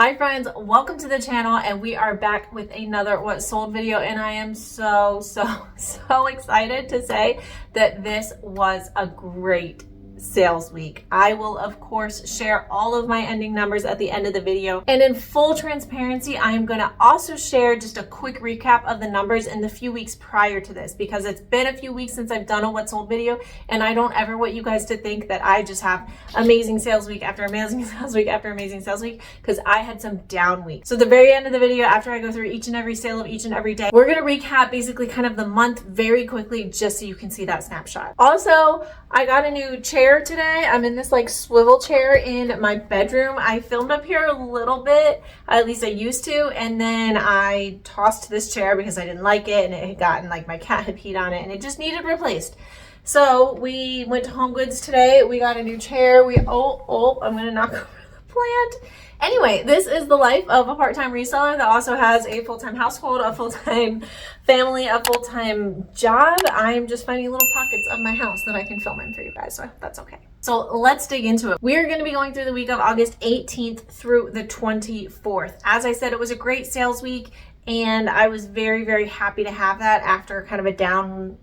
Hi friends, welcome to the channel, and we are back with another what sold video, and I am so excited to say that this was a great sales week. I will of course share all of my ending numbers at the end of the video, and in full transparency I am going to also share just a quick recap of the numbers in the few weeks prior to this, because it's been a few weeks since I've done a what sold video, and I don't ever want you guys to think that I just have amazing sales week after amazing sales week after amazing sales week, because I had some down weeks. So at the very end of the video, after I go through each and every sale of each and every day, we're going to recap basically kind of the month very quickly, just so you can see that snapshot. Also, I got a new chair today. I'm in this like swivel chair in my bedroom. I filmed up here a little bit, at least I used to, and then I tossed this chair because I didn't like it, and it had gotten like my cat had peed on it and it just needed replaced. So we went to Home Goods today. We got a new chair. I'm gonna knock over the plant. Anyway, this is the life of a part-time reseller that also has a full-time household, a full-time family, a full-time job. I'm just finding little pockets of my house that I can film in for you guys, so I hope that's okay. So let's dig into it. We're going to be going through the week of August 18th through the 24th. As I said, it was a great sales week, and I was very happy to have that after kind of a down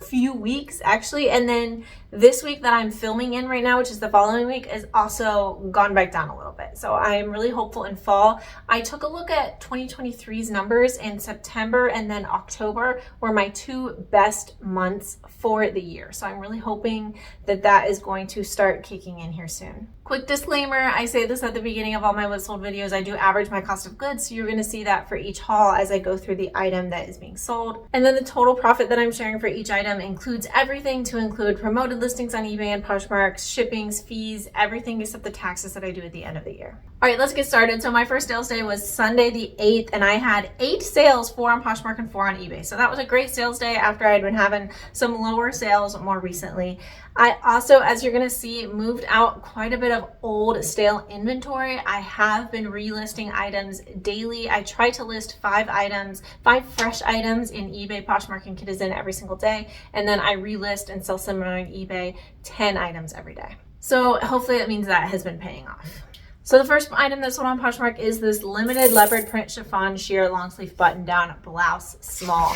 few weeks actually. And then this week that I'm filming in right now, which is the following week, is also gone back down a little bit. So I'm really hopeful in fall. I took a look at 2023's numbers, in September and then October were my two best months for the year. So I'm really hoping that that is going to start kicking in here soon. Quick disclaimer, I say this at the beginning of all my what sold videos, I do average my cost of goods, so you're going to see that for each haul as I go through the item that is being sold. And then the total profit that I'm sharing for each item includes everything, to include promoted listings on eBay and Poshmark, shippings, fees, everything except the taxes that I do at the end of the year. All right, let's get started. So my first sales day was Sunday the 8th, and I had 8 sales, 4 on Poshmark and 4 on eBay. So that was a great sales day after I'd been having some lower sales more recently. I also, as you're going to see, moved out quite a bit of old stale inventory. I have been relisting items daily. I try to list 5 fresh items in eBay, Poshmark, and Citizen every single day. And then I relist and sell similar on eBay 10 items every day. So hopefully that means that has been paying off. So the first item that's sold on Poshmark is this limited leopard print chiffon sheer long sleeve button down blouse small.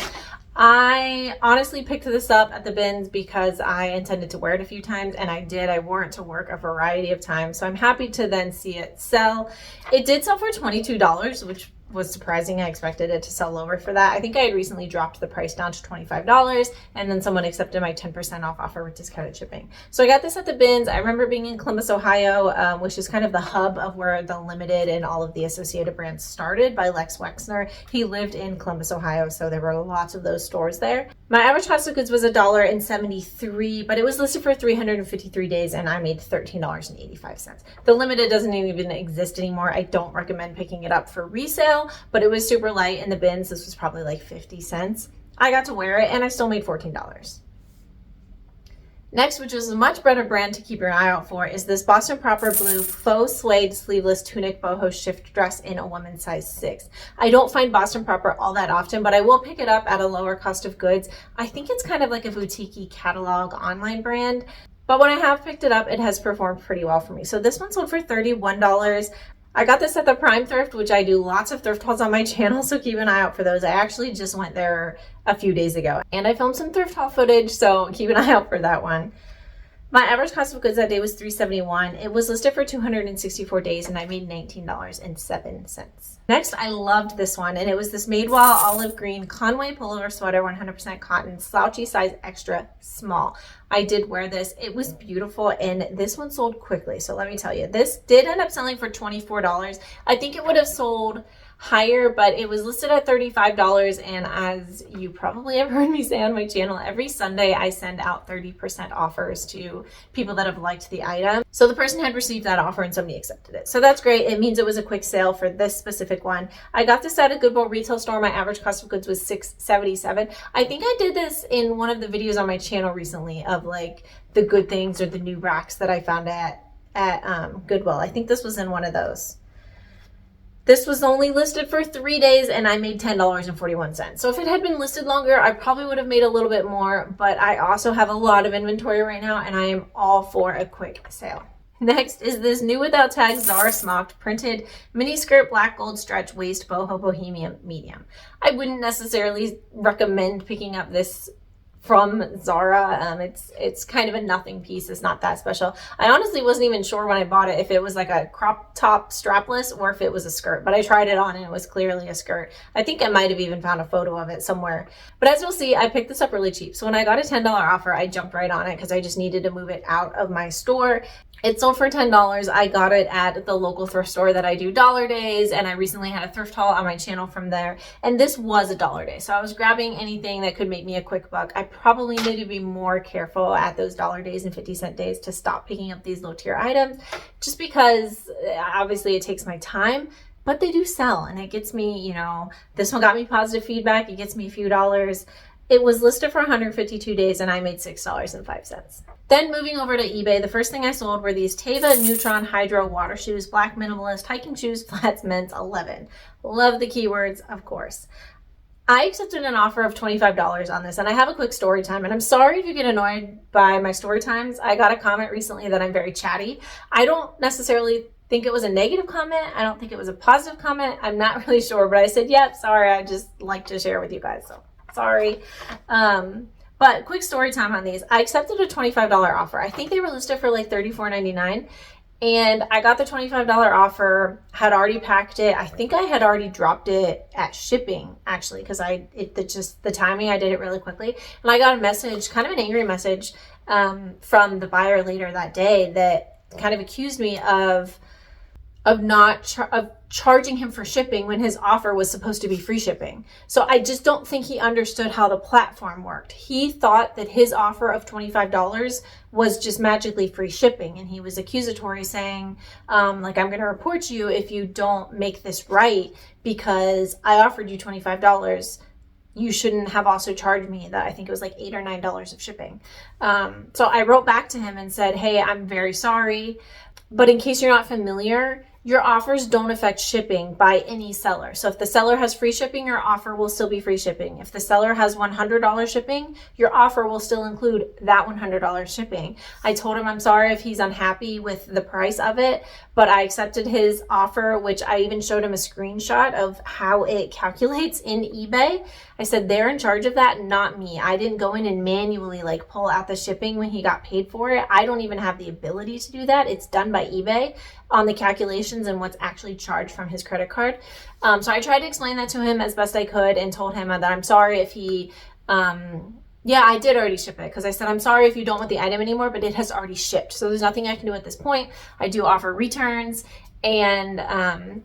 I honestly picked this up at the bins because I intended to wear it a few times, and I did. I wore it to work a variety of times, so I'm happy to then see it sell. It did sell for $22, which was surprising. I expected it to sell lower for that. I think I had recently dropped the price down to $25, and then someone accepted my 10% off offer with discounted shipping. So I got this at the bins. I remember being in Columbus, Ohio, which is kind of the hub of where the Limited and all of the associated brands started, by Lex Wexner. He lived in Columbus, Ohio, so there were lots of those stores there. My average cost of goods was $1.73, but it was listed for 353 days, and I made $13.85. The Limited doesn't even exist anymore. I don't recommend picking it up for resale, but it was super light in the bins. This was probably like 50 cents. I got to wear it, and I still made $14. Next, which is a much better brand to keep your eye out for, is this Boston Proper Blue faux suede sleeveless tunic boho shift dress in a woman's size 6. I don't find Boston Proper all that often, but I will pick it up at a lower cost of goods. I think it's kind of like a boutique-y catalog online brand, but when I have picked it up, it has performed pretty well for me. So this one sold for $31. I got this at the Prime Thrift, which I do lots of thrift hauls on my channel, so keep an eye out for those. I actually just went there a few days ago, and I filmed some thrift haul footage, so keep an eye out for that one. My average cost of goods that day was $371. It was listed for 264 days, and I made $19.07. Next, I loved this one, and it was this Madewell olive green Conway pullover sweater, 100% cotton, slouchy size extra small. I did wear this. It was beautiful, and this one sold quickly. So let me tell you, this did end up selling for $24. I think it would have sold higher, but it was listed at $35, and as you probably have heard me say on my channel, every Sunday I send out 30% offers to people that have liked the item. So the person had received that offer and somebody accepted it. So that's great. It means it was a quick sale for this specific one. I got this at a Goodwill retail store. My average cost of goods was $677. I think I did this in one of the videos on my channel recently of like the good things or the new racks that I found at Goodwill. I think this was in one of those. This was only listed for 3 days, and I made $10.41. So if it had been listed longer, I probably would have made a little bit more, but I also have a lot of inventory right now, and I am all for a quick sale. Next is this new without tag Zara smocked printed mini skirt black gold stretch waist boho bohemian medium. I wouldn't necessarily recommend picking up this from Zara. It's kind of a nothing piece. It's not that special. I honestly wasn't even sure when I bought it if it was like a crop top strapless or if it was a skirt, but I tried it on and it was clearly a skirt. I think I might have even found a photo of it somewhere. But as you'll see, I picked this up really cheap. So when I got a $10 offer, I jumped right on it because I just needed to move it out of my store. It sold for $10. I got it at the local thrift store that I do dollar days, and I recently had a thrift haul on my channel from there, and this was a dollar day. So I was grabbing anything that could make me a quick buck. I probably need to be more careful at those dollar days and 50-cent days to stop picking up these low tier items, just because obviously it takes my time, but they do sell, and it gets me, you know, this one got me positive feedback. It gets me a few dollars. It was listed for 152 days and I made $6.05. Then moving over to eBay, the first thing I sold were these Teva Neutron Hydro water shoes, black minimalist, hiking shoes, flats, men's 11. Love the keywords, of course. I accepted an offer of $25 on this, and I have a quick story time, and I'm sorry if you get annoyed by my story times. I got a comment recently that I'm very chatty. I don't necessarily think it was a negative comment. I don't think it was a positive comment. I'm not really sure, but I said, yep, sorry, I just like to share with you guys, so sorry. But quick story time on these. I accepted a $25 offer. I think they were listed for like $34.99. And I got the $25 offer, had already packed it. I think I had already dropped it at shipping, actually, because just the timing, I did it really quickly. And I got a message, kind of an angry message, from the buyer later that day that kind of accused me of charging him for shipping when his offer was supposed to be free shipping. So I just don't think he understood how the platform worked. He thought that his offer of $25 was just magically free shipping, and he was accusatory, saying, like, I'm going to report you if you don't make this right because I offered you $25. You shouldn't have also charged me that. I think it was like $8 or $9 of shipping. So I wrote back to him and said, hey, I'm very sorry, but in case you're not familiar, your offers don't affect shipping by any seller. So if the seller has free shipping, your offer will still be free shipping. If the seller has $100 shipping, your offer will still include that $100 shipping. I told him I'm sorry if he's unhappy with the price of it, but I accepted his offer, which I even showed him a screenshot of how it calculates in eBay. I said, they're in charge of that, not me. I didn't go in and manually like pull out the shipping when he got paid for it. I don't even have the ability to do that. It's done by eBay on the calculations and what's actually charged from his credit card. So I tried to explain that to him as best I could and told him that I'm sorry if he, yeah, I did already ship it, because I said, I'm sorry if you don't want the item anymore, but it has already shipped. So there's nothing I can do at this point. I do offer returns, and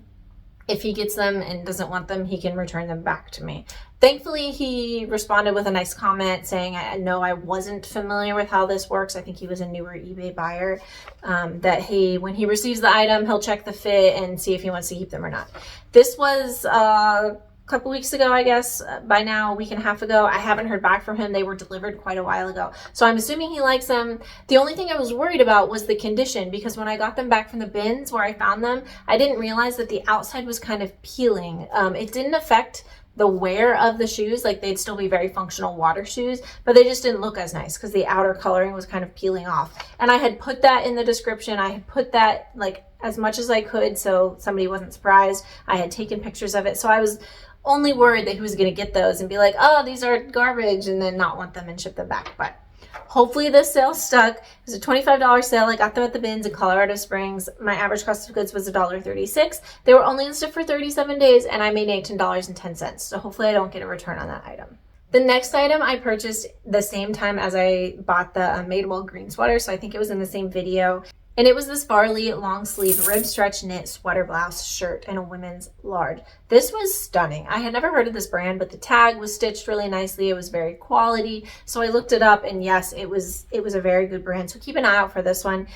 if he gets them and doesn't want them, he can return them back to me. Thankfully, he responded with a nice comment saying, I know I wasn't familiar with how this works. I think he was a newer eBay buyer, that when he receives the item, he'll check the fit and see if he wants to keep them or not. This was a couple weeks ago, I guess, by now, a week and a half ago. I haven't heard back from him. They were delivered quite a while ago. So I'm assuming he likes them. The only thing I was worried about was the condition, because when I got them back from the bins where I found them, I didn't realize that the outside was kind of peeling. It didn't affect the wear of the shoes. Like, they'd still be very functional water shoes, but they just didn't look as nice because the outer coloring was kind of peeling off. And I had put that in the description. I had put that like as much as I could so somebody wasn't surprised. I had taken pictures of it. So I was only worried that he was going to get those and be like, oh, these are garbage, and then not want them and ship them back. But hopefully this sale stuck. It was a $25 sale. I got them at the bins in Colorado Springs. My average cost of goods was $1.36. They were only listed for 37 days, and I made $18.10. So hopefully I don't get a return on that item. The next item I purchased the same time as I bought the Madewell green sweater, so I think it was in the same video. And it was this Farley long sleeve rib stretch knit sweater blouse shirt in a women's large. This was stunning. I had never heard of this brand, but the tag was stitched really nicely. It was very quality. So I looked it up, and yes, it was a very good brand. So keep an eye out for this one.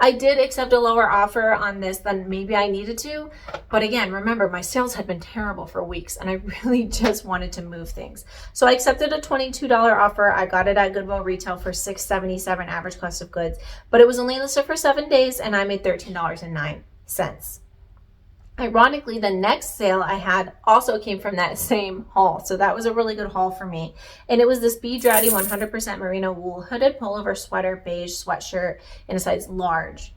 I did accept a lower offer on this than maybe I needed to. But again, remember, my sales had been terrible for weeks, and I really just wanted to move things. So I accepted a $22 offer. I got it at Goodwill retail for $6.77 average cost of goods, but it was only listed for 7 days, and I made $13.09. Ironically, the next sale I had also came from that same haul. So that was a really good haul for me. And it was this Be Dratty 100% merino wool hooded pullover sweater beige sweatshirt in a size large.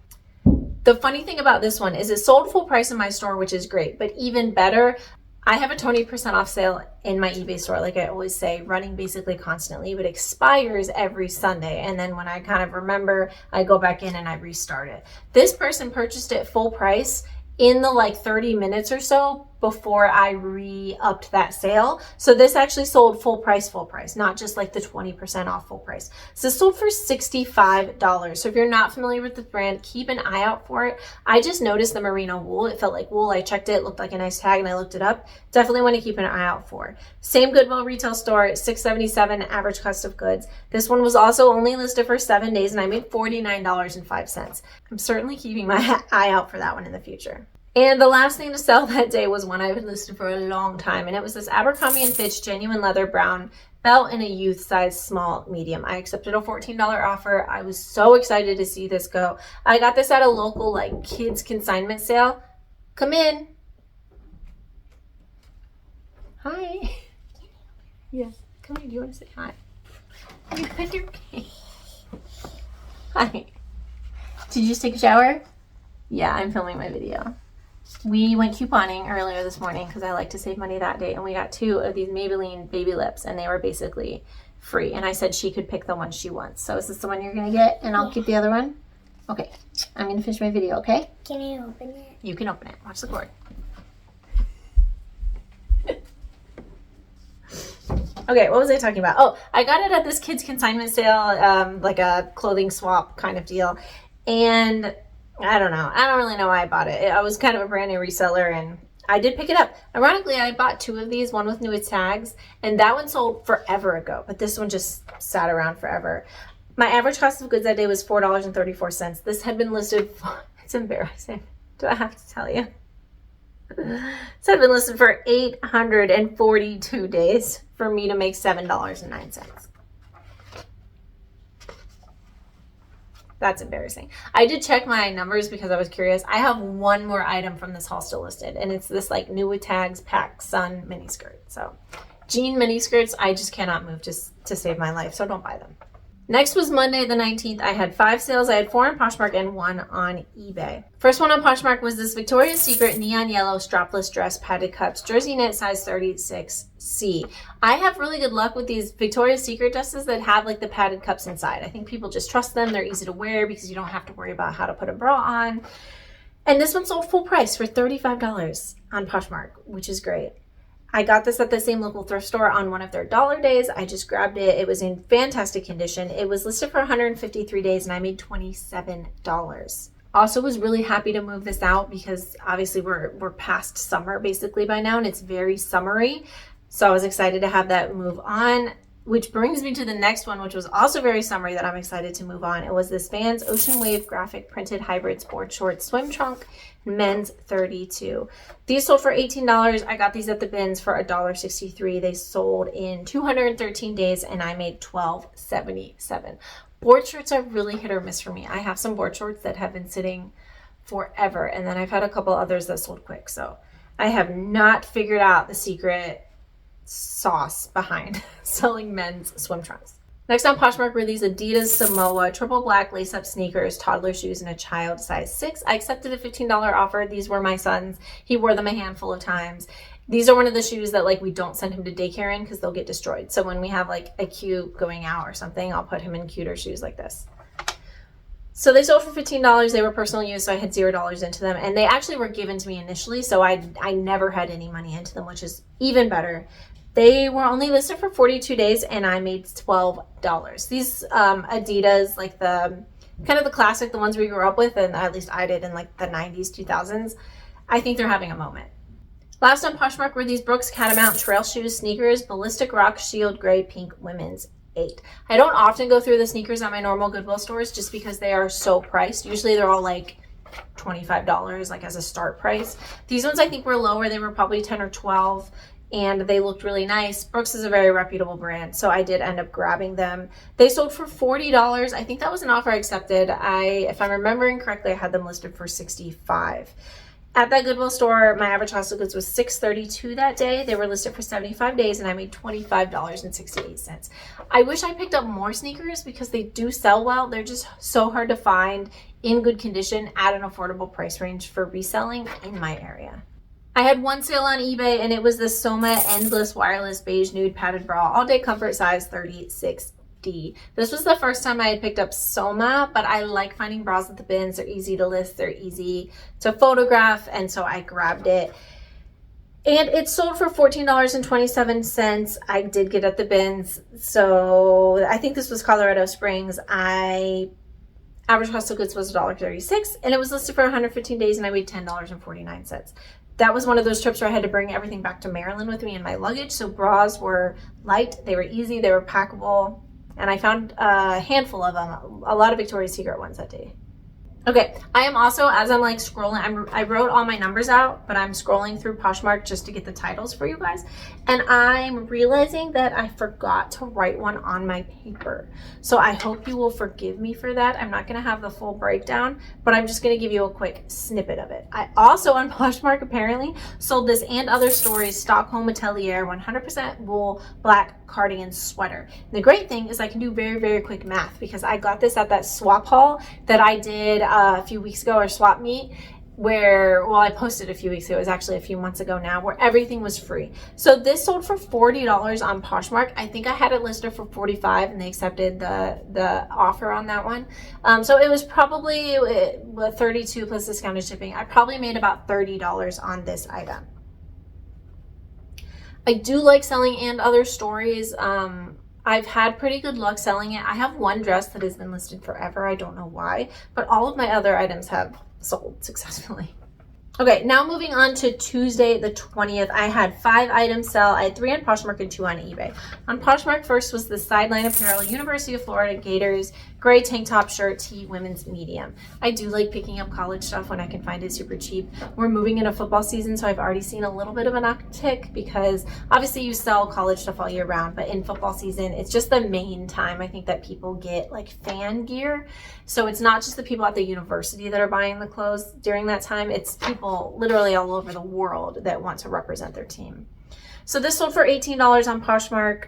The funny thing about this one is it sold full price in my store, which is great, but even better, I have a 20% off sale in my eBay store, like I always say, running basically constantly, but expires every Sunday. And then when I kind of remember, I go back in and I restart it. This person purchased it full price in the like 30 minutes or so before I re-upped that sale. So this actually sold full price, not just like the 20% off full price. So this sold for $65. So if you're not familiar with the brand, keep an eye out for it. I just noticed the merino wool. It felt like wool. I checked it, looked like a nice tag, and I looked it up. Definitely want to keep an eye out for. Same Goodwill retail store, $6.77 average cost of goods. This one was also only listed for 7 days and I made $49.05. I'm certainly keeping my eye out for that one in the future. And the last thing to sell that day was one I've been listed for a long time, and it was this Abercrombie & Fitch genuine leather brown belt in a youth size small medium. I accepted a $14 offer. I was so excited to see this go. I got this at a local like kids consignment sale. Come in. Hi. Yes. Come here. Do you want to say hi? You good? You're okay. Hi. Did you just take a shower? Yeah, I'm filming my video. We went couponing earlier this morning because I like to save money that day, and we got 2 of these Maybelline baby lips, and they were basically free. And I said she could pick the one she wants. So is this the one you're gonna get, and I'll keep the other one? Okay, I'm gonna finish my video. Okay? Can you open it? You can open it. Watch the cord. Okay, what was I talking about? Oh, I got it at this kids consignment sale, like a clothing swap kind of deal, and I don't know. I don't really know why I bought it. I was kind of a brand new reseller, and I did pick it up. Ironically, I bought 2 of these, one with new tags, and that one sold forever ago, but this one just sat around forever. My average cost of goods that day was $4.34. This had been listed for, it's embarrassing. Do I have to tell you? This had been listed for 842 days for me to make $7.09. That's embarrassing. I did check my numbers because I was curious. I have one more item from this haul still listed, and it's this like new with tags pack sun mini skirt. So jean mini skirts, I just cannot move just to save my life, so don't buy them. Next was Monday the 19th. I had 5 sales. I had 4 on Poshmark and 1 on eBay. First one on Poshmark was this Victoria's Secret neon yellow strapless dress padded cups, jersey knit size 36C. I have really good luck with these Victoria's Secret dresses that have like the padded cups inside. I think people just trust them. They're easy to wear because you don't have to worry about how to put a bra on. And this one sold full price for $35 on Poshmark, which is great. I got this at the same local thrift store on one of their dollar days. I just grabbed it. It was in fantastic condition. It was listed for 153 days and I made $27. Also was really happy to move this out because obviously we're past summer basically by now, and it's very summery. So I was excited to have that move on, which brings me to the next one, which was also very summery that I'm excited to move on. It was this Vans Ocean Wave graphic printed hybrid sport short swim trunk, men's 32. These sold for $18. I got these at the bins for $1.63. They sold in 213 days and I made $12.77. Board shorts are really hit or miss for me. I have some board shorts that have been sitting forever, and then I've had a couple others that sold quick. So I have not figured out the secret sauce behind selling men's swim trunks. Next on Poshmark were these Adidas Samoa triple black lace-up sneakers, toddler shoes, and a child size 6. I accepted a $15 offer. These were my son's. He wore them a handful of times. These are one of the shoes that like we don't send him to daycare in because they'll get destroyed. So when we have like a cute going out or something, I'll put him in cuter shoes like this. So they sold for $15. They were personal use, so I had $0 into them. And they actually were given to me initially, so I never had any money into them, which is even better. They were only listed for 42 days and I made $12. These Adidas, like the kind of the classic, the ones we grew up with, and at least I did in like the 90s, 2000s, I think they're having a moment. Last on Poshmark were these Brooks Catamount trail shoes, sneakers, Ballistic Rock Shield Gray Pink Women's 8. I don't often go through the sneakers at my normal Goodwill stores just because they are so priced. Usually they're all like $25 like as a start price. These ones I think were lower. They were probably 10 or 12. And they looked really nice. Brooks is a very reputable brand, so I did end up grabbing them. They sold for $40. I think that was an offer I accepted. If I'm remembering correctly, I had them listed for $65. At that Goodwill store, my average cost of goods was $6.32 that day. They were listed for 75 days and I made $25.68. I wish I picked up more sneakers because they do sell well. They're just so hard to find in good condition at an affordable price range for reselling in my area. I had one sale on eBay and it was the Soma Endless Wireless Beige Nude Padded Bra, all day comfort, size 36D. This was the first time I had picked up Soma, but I like finding bras at the bins. They're easy to list, they're easy to photograph, and so I grabbed it. And it sold for $14.27. I did get at the bins, so I think this was Colorado Springs. Average cost of goods was $1.36, and it was listed for 115 days, and I made $10.49. That was one of those trips where I had to bring everything back to Maryland with me in my luggage. So bras were light, they were easy, they were packable, and I found a handful of them, a lot of Victoria's Secret ones that day. Okay, I am also, as I'm like scrolling, I wrote all my numbers out, but I'm scrolling through Poshmark just to get the titles for you guys. And I'm realizing that I forgot to write one on my paper. So I hope you will forgive me for that. I'm not gonna have the full breakdown, but I'm just gonna give you a quick snippet of it. I also on Poshmark apparently sold this and other stories Stockholm Atelier 100% wool black cardigan sweater. And the great thing is I can do very, very quick math because I got this at that swap haul that I did a few weeks ago, or swap meet, where, well, I posted a few weeks ago, it was actually a few months ago now, where everything was free. So this sold for $40 on Poshmark. I think I had it listed for $45 and they accepted the offer on that one. So it was probably $32 plus discounted shipping. I probably made about $30 on this item. I do like selling and other stories. I've had pretty good luck selling it. I have one dress that has been listed forever. I don't know why, but all of my other items have sold successfully. Okay, now moving on to Tuesday the 20th, I had 5 items sell. I had 3 on Poshmark and 2 on eBay. On Poshmark first was the Sideline Apparel University of Florida Gators gray tank top shirt tee women's medium. I do like picking up college stuff when I can find it super cheap. We're moving into football season, so I've already seen a little bit of an uptick because obviously you sell college stuff all year round, but in football season, it's just the main time I think that people get like fan gear. So it's not just the people at the university that are buying the clothes during that time, it's people literally all over the world that want to represent their team. So this sold for $18 on Poshmark.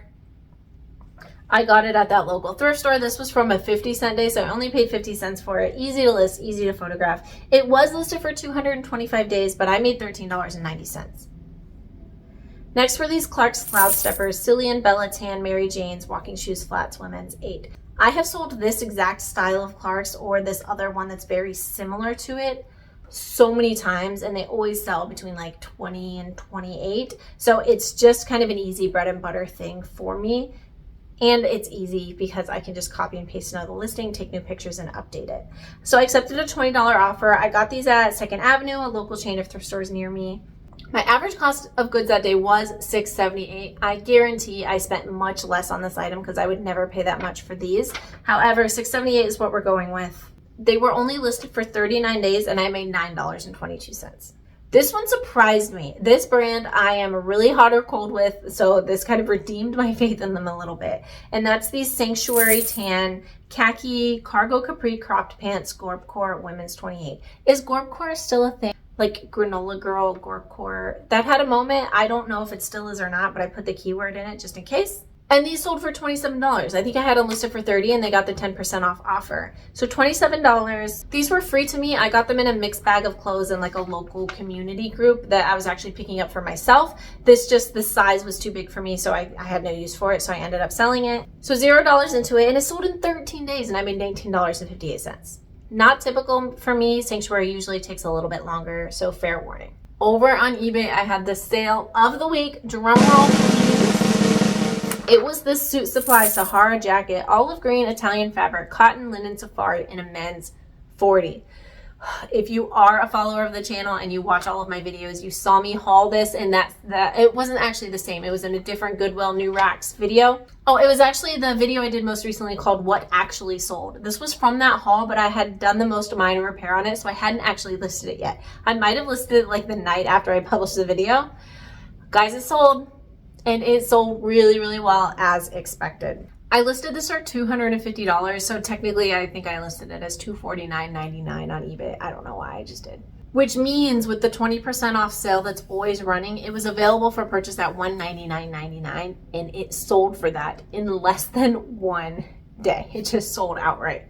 I got it at that local thrift store. This was from a 50-cent day, so I only paid 50 cents for it. Easy to list, easy to photograph. It was listed for 225 days, but I made $13.90. Next were these Clark's Cloud Steppers, Cillian, Bella Tan, Mary Jane's, walking shoes, flats, women's 8. I have sold this exact style of Clark's or this other one that's very similar to it so many times, and they always sell between like 20 and 28. So it's just kind of an easy bread and butter thing for me. And it's easy because I can just copy and paste another listing, take new pictures, and update it. So I accepted a $20 offer. I got these at 2nd Avenue, a local chain of thrift stores near me. My average cost of goods that day was $6.78. I guarantee I spent much less on this item because I would never pay that much for these. However, $6.78 is what we're going with. They were only listed for 39 days and I made $9.22. This one surprised me. This brand I am really hot or cold with, so this kind of redeemed my faith in them a little bit. And that's these Sanctuary Tan khaki cargo capri cropped pants Gorpcore women's 28. Is Gorpcore still a thing? Like Granola Girl, Gorpcore. That had a moment. I don't know if it still is or not, but I put the keyword in it just in case. And these sold for $27. I think I had them listed for $30 and they got the 10% off offer. So $27. These were free to me. I got them in a mixed bag of clothes in like a local community group that I was actually picking up for myself. The size was too big for me, so I had no use for it, so I ended up selling it. So $0 into it, and it sold in 13 days and I made $19.58. Not typical for me. Sanctuary usually takes a little bit longer, so fair warning. Over on eBay, I had the sale of the week. Drum roll, please. It was this Suit Supply Sahara jacket, olive green Italian fabric, cotton linen safari in a men's 40. If you are a follower of the channel and you watch all of my videos, you saw me haul this, and it wasn't actually the same. It was in a different Goodwill New Racks video. Oh, it was actually the video I did most recently called What Actually Sold. This was from that haul, but I had done the most minor repair on it, so I hadn't actually listed it yet. I might have listed it like the night after I published the video. Guys, it sold. And it sold really, really well as expected. I listed this for $250, so technically I think I listed it as $249.99 on eBay. I don't know why, I just did. which means with the 20% off sale that's always running, it was available for purchase at $199.99, and it sold for that in less than 1 day. It just sold outright.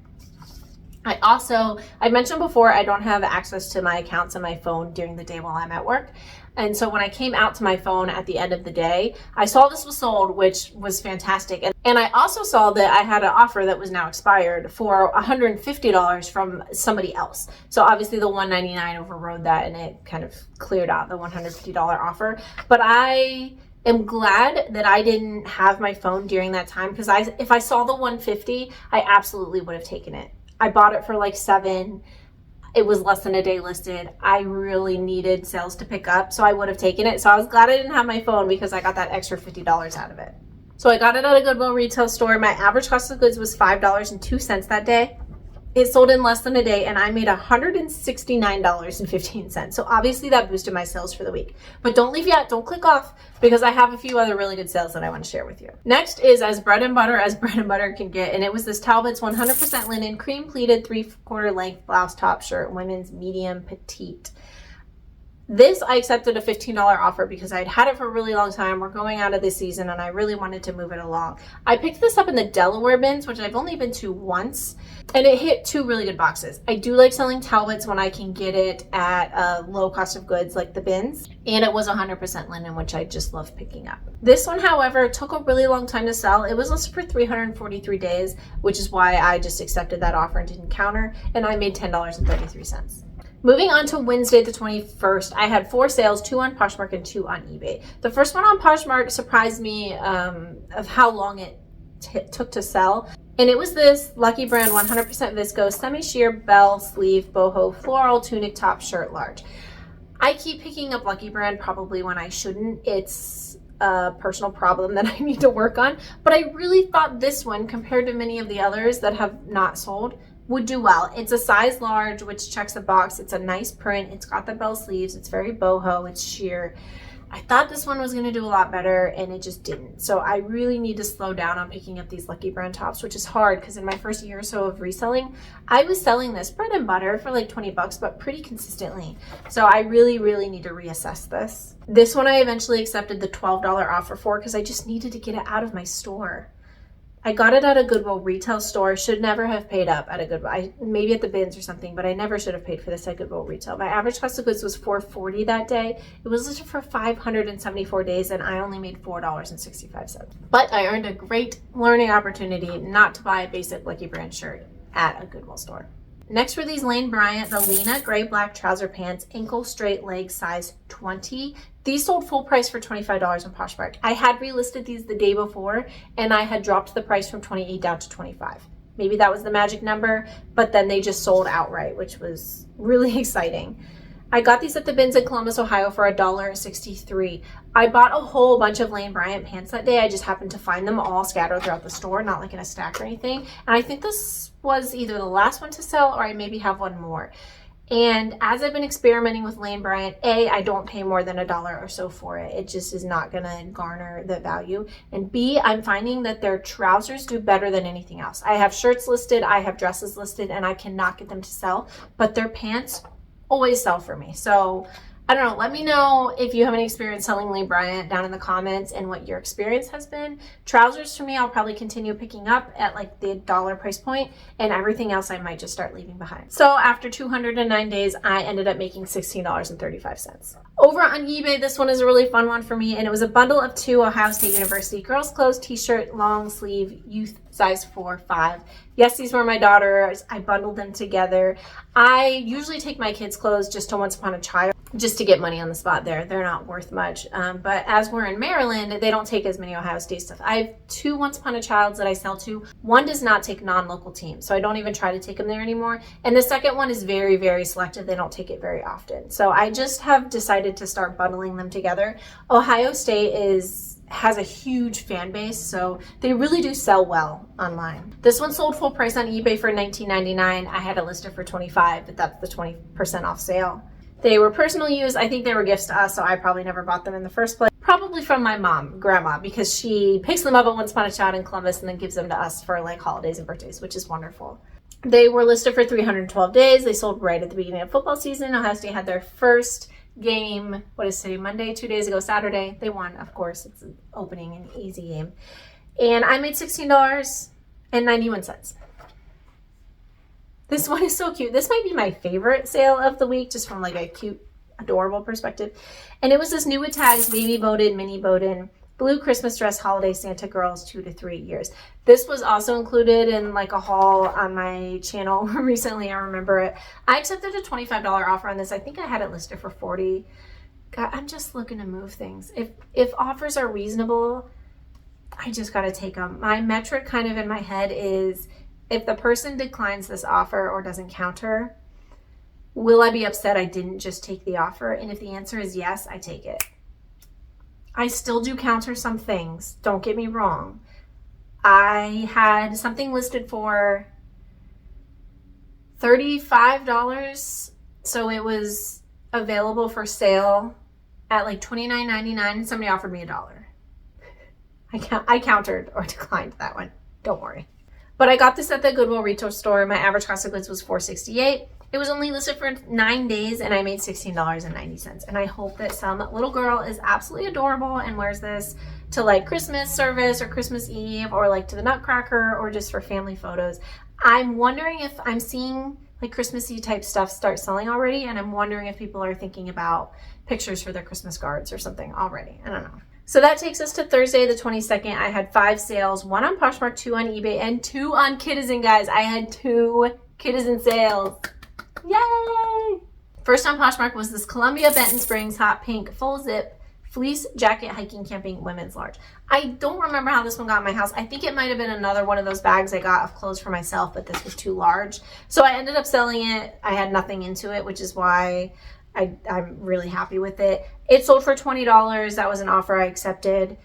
I mentioned before, I don't have access to my accounts on my phone during the day while I'm at work. And so when I came out to my phone at the end of the day, I saw this was sold, which was fantastic. And I also saw that I had an offer that was now expired for $150 from somebody else. So obviously the $199 overrode that, and it kind of cleared out the $150 offer. But I am glad that I didn't have my phone during that time, because if I saw the $150, I absolutely would have taken it. I bought it for like $7. It was less than a day listed. I really needed sales to pick up, so I would have taken it. So I was glad I didn't have my phone, because I got that extra $50 out of it. So I got it at a Goodwill retail store. My average cost of goods was $5.02 that day. It sold in less than a day, and I made $169.15. So obviously that boosted my sales for the week. But don't leave yet. Don't click off, because I have a few other really good sales that I want to share with you. Next is as bread and butter can get. And it was this Talbot's 100% linen, cream pleated, 3/4 length blouse top shirt, women's medium petite. This, I accepted a $15 offer because I'd had it for a really long time. We're going out of this season, and I really wanted to move it along. I picked this up in the Delaware bins, which I've only been to once, and it hit 2 really good boxes. I do like selling Talbots when I can get it at a low cost of goods like the bins, and it was 100% linen, which I just love picking up. This one, however, took a really long time to sell. It was listed for 343 days, which is why I just accepted that offer and didn't counter, and I made $10.33. Moving on to Wednesday the 21st, I had 4 sales, 2 on Poshmark and 2 on eBay. The first one on Poshmark surprised me of how long it took to sell. And it was this Lucky Brand 100% viscose semi-sheer bell sleeve boho floral tunic top shirt large. I keep picking up Lucky Brand probably when I shouldn't. It's a personal problem that I need to work on. But I really thought this one, compared to many of the others that have not sold, would do well. It's a size large, which checks the box. It's a nice print. It's got the bell sleeves. It's very boho. It's sheer. I thought this one was going to do a lot better, and it just didn't. So I really need to slow down on picking up these Lucky Brand tops, which is hard because in my first year or so of reselling, I was selling this bread and butter for like 20 bucks, but pretty consistently. So I really, really need to reassess this. This one I eventually accepted the $12 offer for because I just needed to get it out of my store. I got it at a Goodwill retail store. Should never have paid up at a Goodwill. Maybe at the bins or something, but I never should have paid for this at Goodwill retail. My average cost of goods was $4.40 that day. It was listed for 574 days, and I only made $4.65. But I earned a great learning opportunity not to buy a basic Lucky Brand shirt at a Goodwill store. Next were these Lane Bryant, the Lena gray black trouser pants, ankle straight leg size 20. These sold full price for $25 on Poshmark. I had relisted these the day before, and I had dropped the price from $28 down to $25. Maybe that was the magic number, but then they just sold outright, which was really exciting. I got these at the bins in Columbus, Ohio for $1.63. I bought a whole bunch of Lane Bryant pants that day. I just happened to find them all scattered throughout the store, not like in a stack or anything. And I think this was either the last one to sell or I maybe have one more. And as I've been experimenting with Lane Bryant, A, I don't pay more than $1 or so for it. It just is not gonna garner the value. And B, I'm finding that their trousers do better than anything else. I have shirts listed, I have dresses listed, and I cannot get them to sell, but their pants always sell for me. So I don't know, let me know if you have any experience selling Lane Bryant down in the comments and what your experience has been. Trousers for me, I'll probably continue picking up at like the $1 price point, and everything else I might just start leaving behind. So after 209 days, I ended up making $16.35. Over on eBay, this one is a really fun one for me, and it was a bundle of 2 Ohio State University girls clothes t-shirt, long sleeve, youth size 4-5. Yes, these were my daughters. I bundled them together. I usually take my kids' clothes just to Once Upon a Child, just to get money on the spot there. They're not worth much. But as we're in Maryland, they don't take as many Ohio State stuff. I have 2 Once Upon a Childs that I sell to. One does not take non-local teams, so I don't even try to take them there anymore. And the second one is very, very selective. They don't take it very often. So I just have decided to start bundling them together. Ohio State has a huge fan base, so they really do sell well online. This one sold full price on eBay for $19.99. I had it listed for $25, but that's the 20% off sale. They were personal use. I think they were gifts to us, so I probably never bought them in the first place. Probably from my mom, grandma, because she picks them up at Once Upon a Child in Columbus and then gives them to us for like holidays and birthdays, which is wonderful. They were listed for 312 days. They sold right at the beginning of football season. Ohio State had their first game, what is today, Monday, 2 days ago, Saturday. They won, of course. It's an opening and easy game. And I made $16.91. This one is so cute. This might be my favorite sale of the week, just from like a cute, adorable perspective. And it was this new with tags, baby Bowden, mini Bowden, blue Christmas dress, holiday Santa girls, 2 to 3 years. This was also included in like a haul on my channel recently. I remember it. I accepted a $25 offer on this. I think I had it listed for $40. God, I'm just looking to move things. If offers are reasonable, I just got to take them. My metric kind of in my head is if the person declines this offer or doesn't counter, will I be upset I didn't just take the offer? And if the answer is yes, I take it. I still do counter some things. Don't get me wrong. I had something listed for $35. So it was available for sale at like $29.99 and somebody offered me $1. I countered or declined that one. Don't worry. But I got this at the Goodwill retail store. My average cost of goods was $4.68. It was only listed for 9 days and I made $16.90. And I hope that some little girl is absolutely adorable and wears this to like Christmas service or Christmas Eve or like to the Nutcracker or just for family photos. I'm wondering if I'm seeing like Christmassy type stuff start selling already. And I'm wondering if people are thinking about pictures for their Christmas cards or something already. I don't know. So that takes us to Thursday, the 22nd. I had 5 sales, 1 on Poshmark, 2 on eBay, and 2 on Kidizen, guys. I had 2 Kidizen sales. Yay! First on Poshmark was this Columbia Benton Springs hot pink full zip fleece jacket hiking camping women's large. I don't remember how this one got in my house. I think it might have been another one of those bags I got of clothes for myself, but this was too large. So I ended up selling it. I had nothing into it, which is why I'm really happy with it. It sold for $20. That was an offer I accepted.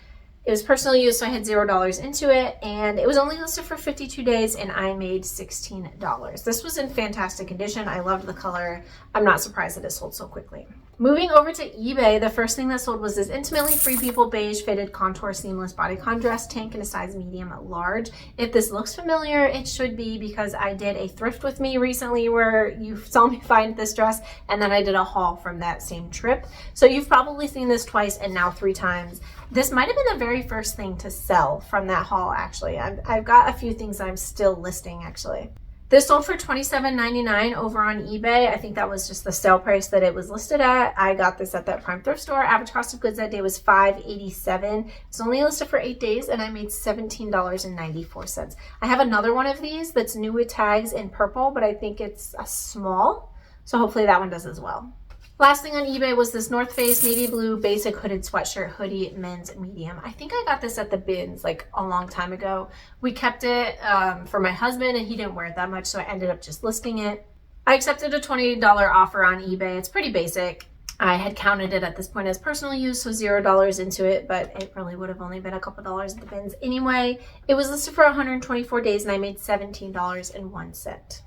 It was personal use, so I had $0 into it, and it was only listed for 52 days, and I made $16. This was in fantastic condition. I loved the color. I'm not surprised that it sold so quickly. Moving over to eBay, the first thing that sold was this Intimately Free People beige fitted contour seamless bodycon dress tank in a size medium large. If this looks familiar, it should be because I did a thrift with me recently where you saw me find this dress, and then I did a haul from that same trip. So you've probably seen this twice and now 3 times. This might have been the very first thing to sell from that haul, actually. I've got a few things that I'm still listing, actually. This sold for $27.99 over on eBay. I think that was just the sale price that it was listed at. I got this at that Prime thrift store. Average cost of goods that day was $5.87. It's only listed for 8 days, and I made $17.94. I have another one of these that's new with tags in purple, but I think it's a small, so hopefully that one does as well. Last thing on eBay was this North Face navy blue basic hooded sweatshirt hoodie men's medium. I think I got this at the bins like a long time ago. We kept it for my husband and he didn't wear it that much, so I ended up just listing it. I accepted a $20 offer on eBay. It's pretty basic. I had counted it at this point as personal use, so $0 into it, but it really would have only been a couple dollars at the bins anyway. It was listed for 124 days and I made $17.01.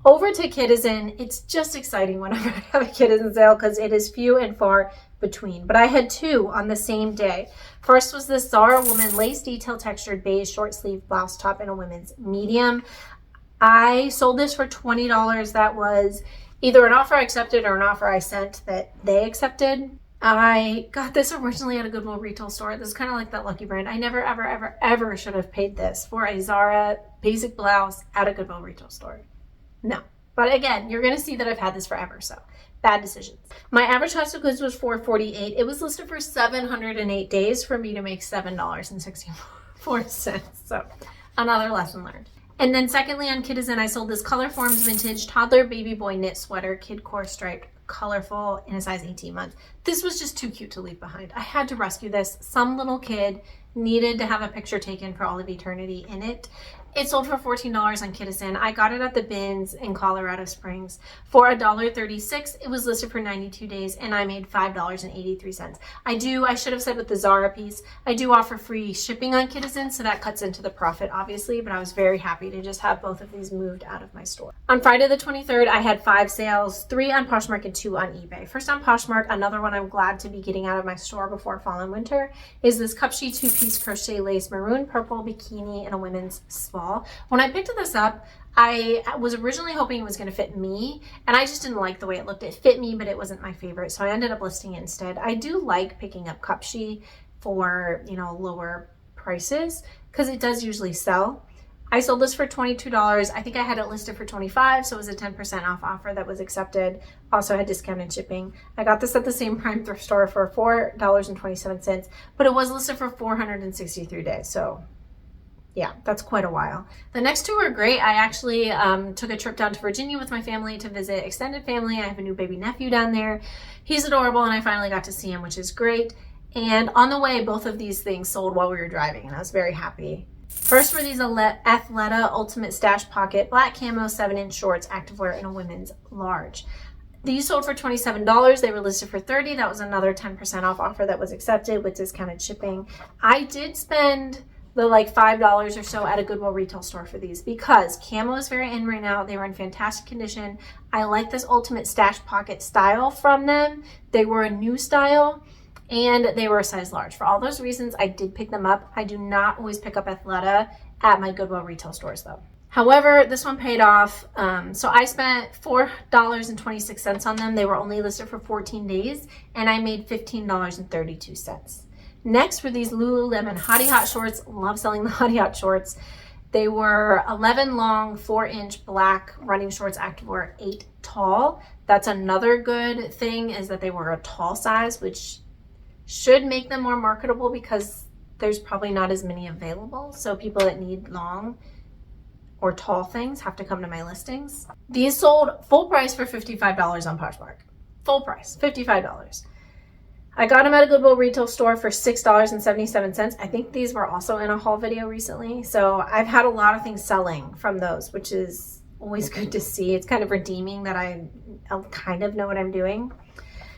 Over to Kidizen. It's just exciting whenever I have a Kidizen sale because it is few and far between. But I had 2 on the same day. First was this Zara Woman lace detail textured beige short sleeve blouse top in a women's medium. I sold this for $20. That was either an offer I accepted or an offer I sent that they accepted. I got this originally at a Goodwill retail store. This is kind of like that Lucky Brand. I never, ever, ever, ever should have paid this for a Zara basic blouse at a Goodwill retail store. No, but again, you're going to see that I've had this forever, so bad decisions. My average cost of goods was $4.48. It was listed for 708 days for me to make $7.64. So another lesson learned. And then secondly on Kidizen, I sold this Color Forms vintage toddler baby boy knit sweater, kid core striped, colorful, in a size 18 months. This was just too cute to leave behind. I had to rescue this. Some little kid needed to have a picture taken for all of eternity in it. It sold for $14 on Kidizen. I got it at the bins in Colorado Springs for $1.36. It was listed for 92 days and I made $5.83. I should have said with the Zara piece, I do offer free shipping on Kidizen, so that cuts into the profit obviously, but I was very happy to just have both of these moved out of my store. On Friday the 23rd, I had 5 sales, 3 on Poshmark and 2 on eBay. First on Poshmark, another one I'm glad to be getting out of my store before fall and winter, is this Cupshe 2-piece crochet lace maroon purple bikini in a women's small. When I picked this up, I was originally hoping it was going to fit me, and I just didn't like the way it looked. It fit me, but it wasn't my favorite, so I ended up listing it instead. I do like picking up Cupshe for, you know, lower prices because it does usually sell. I sold this for $22. I think I had it listed for $25, so it was a 10% off offer that was accepted. Also had discounted shipping. I got this at the same Prime thrift store for $4.27, but it was listed for 463 days. So yeah, that's quite a while. The next two are great. I actually took a trip down to Virginia with my family to visit extended family. I have a new baby nephew down there. He's adorable, and I finally got to see him, which is great. And on the way, both of these things sold while we were driving, and I was very happy. First were these Athleta Ultimate Stash Pocket Black Camo 7-inch shorts, activewear in a women's large. These sold for $27. They were listed for $30. That was another 10% off offer that was accepted with discounted shipping. I did spend the like $5 or so at a Goodwill retail store for these because camo is very in right now. They were in fantastic condition. I like this Ultimate Stash Pocket style from them. They were a new style, and they were a size large. For all those reasons, I did pick them up. I do not always pick up Athleta at my Goodwill retail stores though. However, this one paid off. So I spent $4.26 on them. They were only listed for 14 days, and I made $15.32. Next were these Lululemon Hottie Hot shorts. Love selling the Hottie Hot shorts. They were 11 long, 4-inch black running shorts, activewear, 8 tall. That's another good thing, is that they were a tall size, which should make them more marketable because there's probably not as many available. So people that need long or tall things have to come to my listings. These sold full price for $55 on Poshmark. Full price, $55. I got them at a Goodwill retail store for $6.77. I think these were also in a haul video recently. So I've had a lot of things selling from those, which is always good to see. It's kind of redeeming that I kind of know what I'm doing.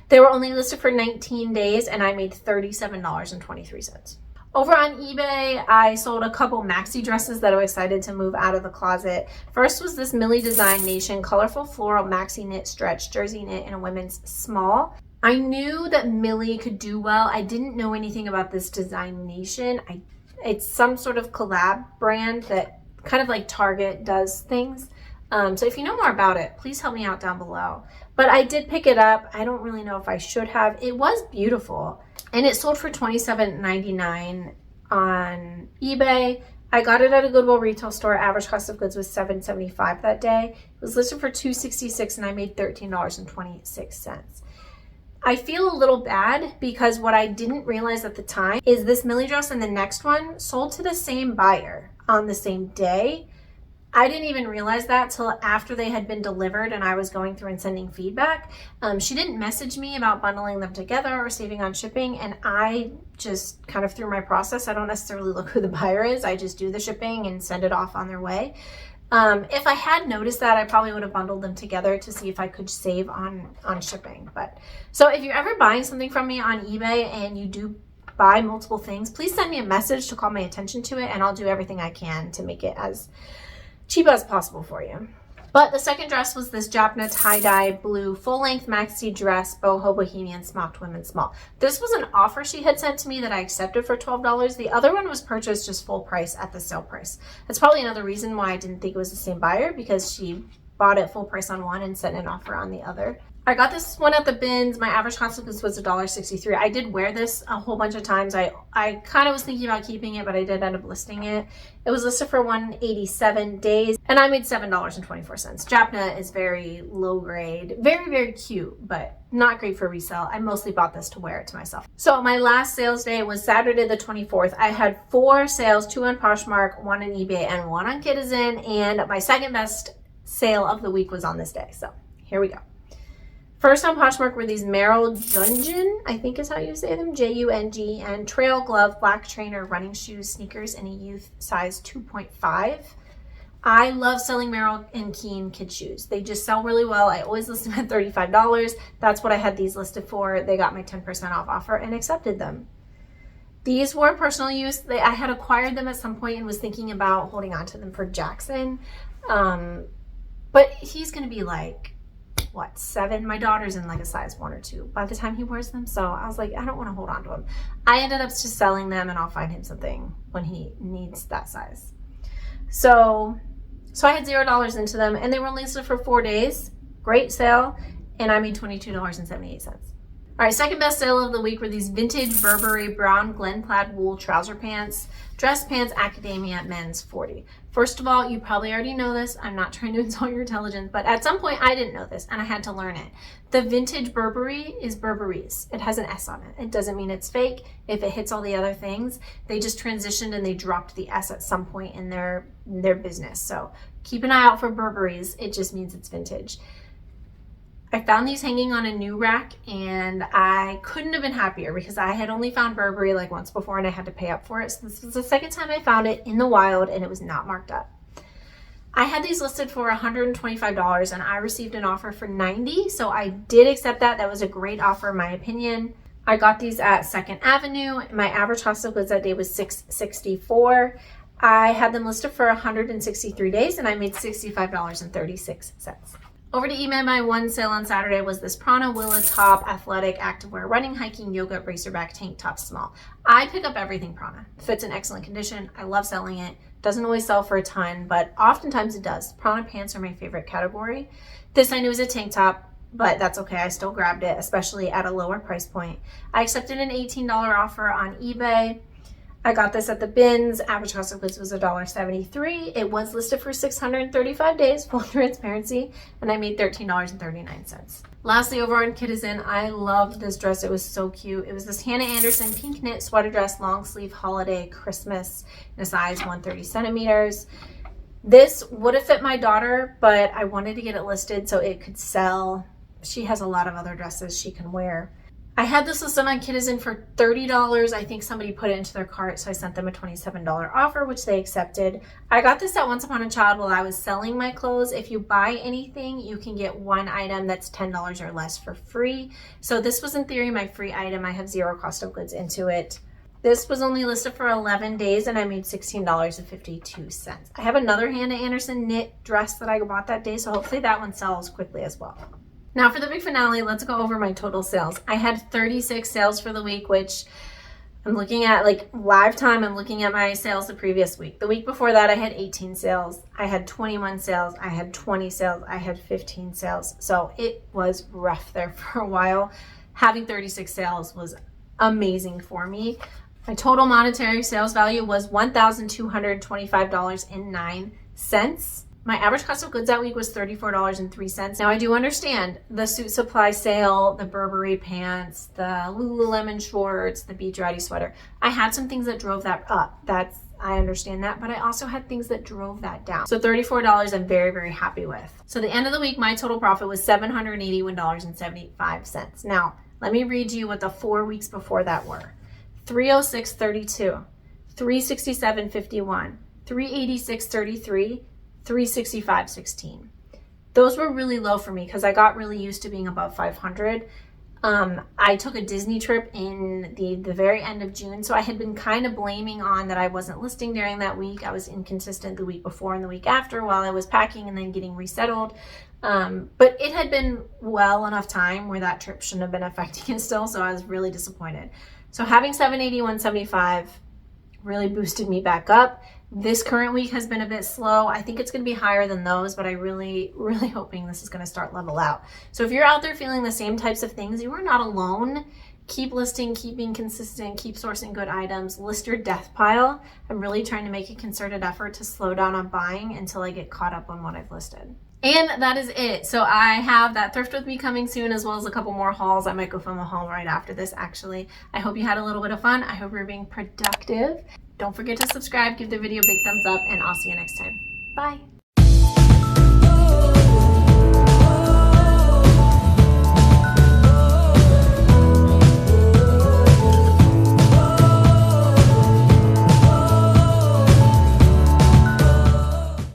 They were only listed for 19 days, and I made $37.23. Over on eBay, I sold a couple maxi dresses that I was excited to move out of the closet. First was this Millie Design Nation colorful floral maxi knit stretch jersey knit in a women's small. I knew that Millie could do well. I didn't know anything about this Design Nation. It's some sort of collab brand that kind of like Target does things. So if you know more about it, please help me out down below. But I did pick it up. I don't really know if I should have. It was beautiful. And it sold for $27.99 on eBay. I got it at a Goodwill retail store. Average cost of goods was $7.75 that day. It was listed for $2.66, and I made $13.26. I feel a little bad because what I didn't realize at the time is this Millie dress and the next one sold to the same buyer on the same day. I didn't even realize that till after they had been delivered and I was going through and sending feedback. She didn't message me about bundling them together or saving on shipping, and I just kind of through my process, I don't necessarily look who the buyer is. I just do the shipping and send it off on their way. If I had noticed that, I probably would have bundled them together to see if I could save on shipping. But so if you're ever buying something from me on eBay and you do buy multiple things, please send me a message to call my attention to it, and I'll do everything I can to make it as cheap as possible for you. But the second dress was this Japna tie-dye blue full-length maxi dress, boho bohemian smocked women's small. This was an offer she had sent to me that I accepted for $12. The other one was purchased just full price at the sale price. That's probably another reason why I didn't think it was the same buyer, because she bought it full price on one and sent an offer on the other. I got this one at the bins. My average cost of this was $1.63. I did wear this a whole bunch of times. I kind of was thinking about keeping it, but I did end up listing it. It was listed for 187 days, and I made $7.24. Japna is very low grade, very, very cute, but not great for resale. I mostly bought this to wear it to myself. So my last sales day was Saturday the 24th. I had 4 sales, 2 on Poshmark, 1 on eBay, and 1 on Citizen, and my second best sale of the week was on this day. So here we go. First on Poshmark were these Merrill Jungian, I think is how you say them, J-U-N-G, and trail glove, black trainer, running shoes, sneakers in a youth size 2.5. I love selling Merrill and Keen kid shoes. They just sell really well. I always list them at $35. That's what I had these listed for. They got my 10% off offer and accepted them. These were personal use. I had acquired them at some point and was thinking about holding on to them for Jackson. But he's going to be like, what, 7? My daughter's in like a size 1 or 2 by the time he wears them. So I was like, I don't want to hold on to them. I ended up just selling them, and I'll find him something when he needs that size. So I had $0 into them, and they were only listed for 4 days. Great sale, and I made $22.78. All right, second best sale of the week were these vintage Burberry brown Glen plaid wool trouser pants, dress pants, academia, men's 40. First of all, you probably already know this. I'm not trying to insult your intelligence, but at some point I didn't know this and I had to learn it. The vintage Burberry is Burberry's. It has an S on it. It doesn't mean it's fake. If it hits all the other things, they just transitioned and they dropped the S at some point in their business. So keep an eye out for Burberry's. It just means it's vintage. I found these hanging on a new rack, and I couldn't have been happier because I had only found Burberry like once before and I had to pay up for it. So this was the second time I found it in the wild, and it was not marked up. I had these listed for $125 and I received an offer for $90. So I did accept that. That was a great offer in my opinion. I got these at 2nd Avenue. My average cost of goods that day was $664. I had them listed for 163 days and I made $65.36. Over to eBay, my one sale on Saturday was this Prana Willa top, athletic, activewear, running, hiking, yoga, racerback, tank top, small. I pick up everything Prana. Fits in excellent condition. I love selling it. Doesn't always sell for a ton, but oftentimes it does. Prana pants are my favorite category. This I knew was a tank top, but that's okay. I still grabbed it, especially at a lower price point. I accepted an $18 offer on eBay. I got this at the bins. Average cost of goods was $1.73. It was listed for 635 days, full transparency, and I made $13.39. Lastly, over on Kitizen, I loved this dress. It was so cute. It was this Hannah Anderson pink knit sweater dress, long sleeve, holiday, Christmas, in a size 130 centimeters. This would have fit my daughter, but I wanted to get it listed so it could sell. She has a lot of other dresses she can wear. I had this listed on Kitizen for $30. I think somebody put it into their cart, so I sent them a $27 offer, which they accepted. I got this at Once Upon a Child while I was selling my clothes. If you buy anything, you can get one item that's $10 or less for free. So this was in theory my free item. I have zero cost of goods into it. This was only listed for 11 days and I made $16.52. I have another Hannah Anderson knit dress that I bought that day, so hopefully that one sells quickly as well. Now for the big finale, let's go over my total sales. I had 36 sales for the week, which I'm looking at like live time. I'm looking at my sales the previous week. The week before that, I had 18 sales. I had 21 sales. I had 20 sales. I had 15 sales. So it was rough there for a while. Having 36 sales was amazing for me. My total monetary sales value was $1,225.09. My average cost of goods that week was $34.03. Now I do understand the suit supply sale, the Burberry pants, the Lululemon shorts, the Beach Ratty sweater. I had some things that drove that up. I understand that, but I also had things that drove that down. So $34 I'm very, very happy with. So the end of the week, my total profit was $781.75. Now, let me read you what the 4 weeks before that were. $306.32, $367.51, $386.33, $365.16. Those were really low for me because I got really used to being above 500. I took a Disney trip in the very end of June, so I had been kind of blaming on that I wasn't listing during that week. I was inconsistent the week before and the week after while I was packing and then getting resettled. But it had been well enough time where that trip shouldn't have been affecting it still, so I was really disappointed. So having $781.75 really boosted me back up. This current week has been a bit slow. I think it's going to be higher than those, but I really hoping this is going to start level out. So if you're out there feeling the same types of things, you are not alone. Keep listing, keep being consistent, keep sourcing good items, list your death pile. I'm really trying to make a concerted effort to slow down on buying until I get caught up on what I've listed. And that is it. So I have that thrift with me coming soon, as well as a couple more hauls. I might go film a haul right after this, actually. I hope you had a little bit of fun. I hope you're being productive. Don't forget to subscribe, give the video a big thumbs up, and I'll see you next time. Bye.